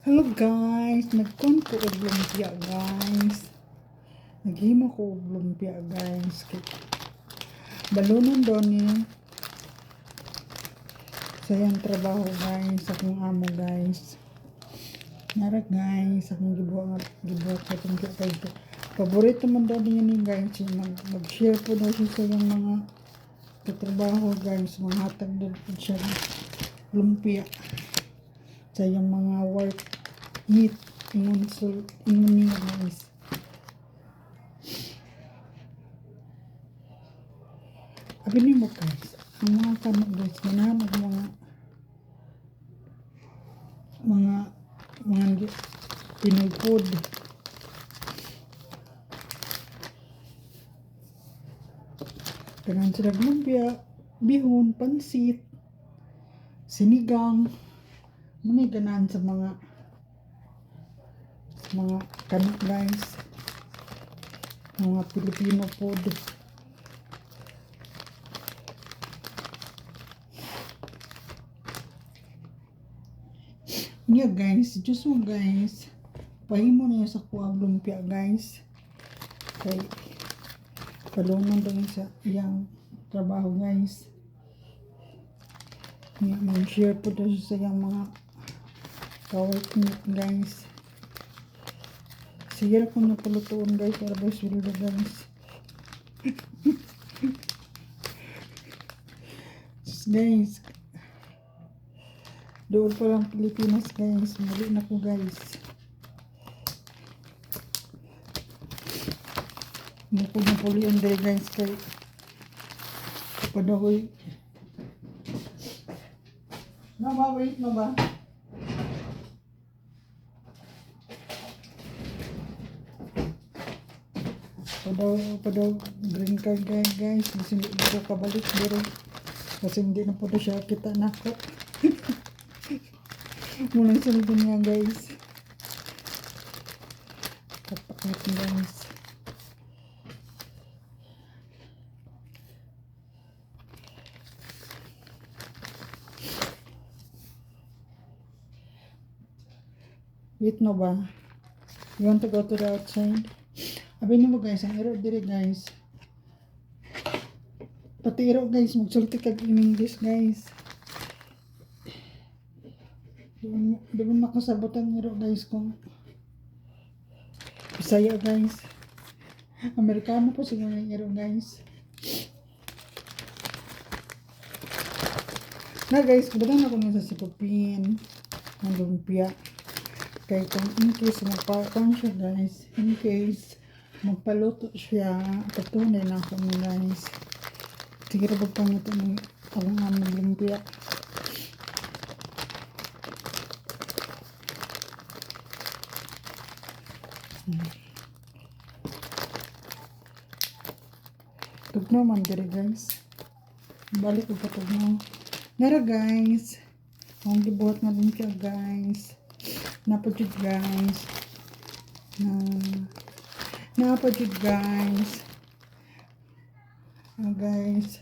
Hello guys, nagkuhan ko og lumpia guys. Naghimo ko og lumpia guys. Balunon daw ni sayang trabaho guys, akong amo guys. Nara guys, akong gibuhat ko itong kaya. Paborito man daw niya ni guys, mag-share po daw siya sa yung mga katrabaho guys, mga hatag daw po siya lumpia sa yung mga work meat ingon niya guys. Abi ni mo guys, ang mga kamo guys, ganahan ang mga Pinoy food. Tanan sila lumpia, bihon, pansit, sinigang, muna ganahan sa mga kano guys, mga Filipino food. Yeah guys, just mo guys, pahimo na yun sa kuwag lumpia guys. Kay palunan daw sa iyang trabaho guys. Mag-share po daw sa iyang mga ka-workmate guys. Sige na kung napulutuan guys, para ba sulod guys. Guys, doon pa lang Pilipinas guys, mali na ko guys. Mukod na po yun dahil guys, kay padahoy. Wait na ba? Padaw green card guys, kasi hindi ko kabalik pero kasi hindi na po siya kita nako. Mulang sunod niya guys. Kapakit guys. Wait no ba? You want to go to the outside? Abi mo guys, ang iro dire guys. Pati iro guys, magsulti kag in English guys. Di ba makasabot ang iro guys kung Bisaya guys. Amerikano po siguro yung iro guys. Na guys, kabutang ako nyo sa sikupin ng lumpia. Kaya kung in case magpapang siya guys, in case magpaluto siya, patunay na ako mo guys. Sige rin pagpangito ng alangan ng lumpia. Tugnaw man diri guys. Balik ko pa tugnaw. Nara guys. Ang gibuhat na lumpia guys. Napajud guys. Napajud guys. Guys.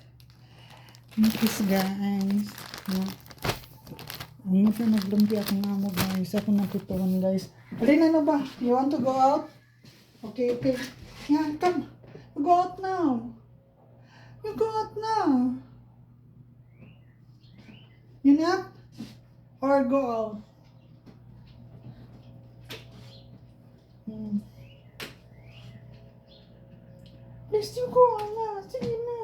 Nikis guys. Ang ito naglumpia akong amo guys. Ako naputuhan guys. Alin na ba? You want to go out? Okay. Yeah, come. Go out now. You go out now. You nap? Or go out? Please you go on na. Sige na.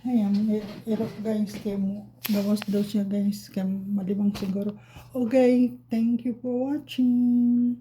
Ayan, irok guys. Kaya mo, bawas daw siya guys. Kaya malibang siguro. Okay, thank you for watching.